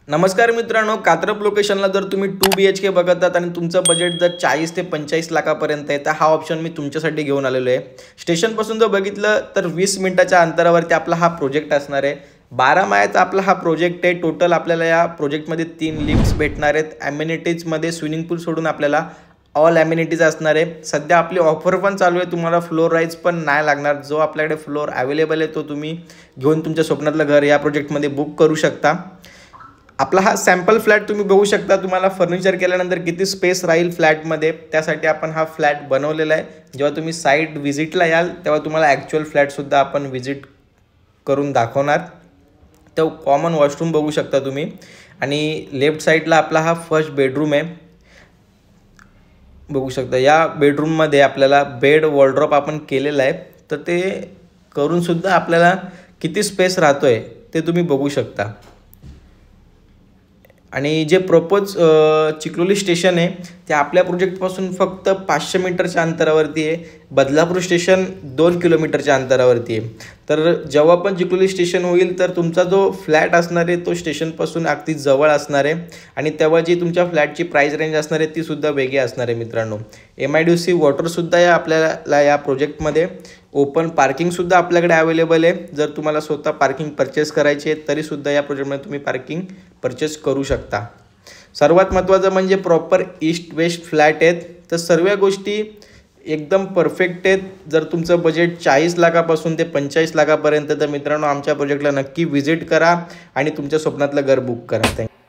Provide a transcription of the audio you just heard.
नमस्कार मित्रांनो, कात्रप लोकेशनला जर तुम्ही 2 BHK बघत आहात आणि तुमचं बजेट जर 40 ते 45 लाखापर्यंत आहे तर हा ऑप्शन मी तुमच्यासाठी घेऊन आलेलो आहे। स्टेशनपासून जर बघितलं तर 20 मिनिटाच्या अंतरावरती आपला हा प्रोजेक्ट असणार आहे। 12 माळ्याचा आपला हा प्रोजेक्ट आहे। टोटल आपल्याला या प्रोजेक्टमध्ये 3 लिफ्ट्स भेटणार आहेत। ॲम्युनिटीजमध्ये स्विमिंग पूल सोडून आपल्याला ऑल ॲम्युनिटीज असणार आहे। सध्या आपली ऑफर पण चालू आहे, तुम्हाला फ्लोर राईज पण नाही लागणार। जो आपल्याकडे फ्लोर अवेलेबल आहे तो तुम्ही घेऊन तुमच्या स्वप्नातलं घर या प्रोजेक्टमध्ये बुक करू शकता। आपला हा सॅम्पल फ्लॅट तुम्ही बघू शकता, तुम्हाला फर्निचर केल्यानंतर किती स्पेस राहील फ्लॅटमध्ये त्यासाठी आपण हा फ्लॅट बनवलेला आहे। जेव्हा तुम्ही साईट व्हिजिटला याल तेव्हा तुम्हाला ॲक्च्युअल फ्लॅटसुद्धा आपण व्हिजिट करून दाखवणार। तो कॉमन वॉशरूम बघू शकता तुम्ही आणि लेफ्ट साईडला आपला हा फर्स्ट बेडरूम आहे बघू शकता। या बेडरूममध्ये आपल्याला बेड वॉर्डरोब आपण केलेला आहे, तर ते करूनसुद्धा आपल्याला किती स्पेस राहतो आहे ते तुम्ही बघू शकता। आणि जे प्रपोज चिखलोली स्टेशन आहे ते आपल्या प्रोजेक्टपासून फक्त 500 मीटरच्या अंतरावरती आहे। बदलापूर स्टेशन 2 किलोमीटरच्या अंतरावरती आहे। तर जेव्हा पण चिखलोली स्टेशन होईल तर तुमचा जो फ्लॅट असणार आहे तो स्टेशनपासून अगदी जवळ असणार आहे आणि तेव्हा जी तुमच्या फ्लॅटची प्राईस रेंज असणार आहे ती सुद्धा वेगळी असणार आहे मित्रांनो। MIDC वॉटरसुद्धा या आपल्याला या प्रोजेक्टमध्ये ओपन पार्किंगसुद्धा आपल्याकडे अवेलेबल आहे। जर तुम्हाला स्वतः पार्किंग परचेस करायची आहे तरीसुद्धा या प्रोजेक्टमध्ये तुम्ही पार्किंग परचेस करू शकता। सर्वात महत्त्वाचं म्हणजे प्रॉपर ईस्ट वेस्ट फ्लॅट आहेत, तर सर्व गोष्टी एकदम परफेक्ट आहेत। जर तुमचं बजेट 40 लाखापासून ते 45 लाखापर्यंत तर मित्रांनो आमच्या प्रोजेक्टला नक्की व्हिजिट करा आणि तुमच्या स्वप्नातलं घर बुक करा। थँक्यू।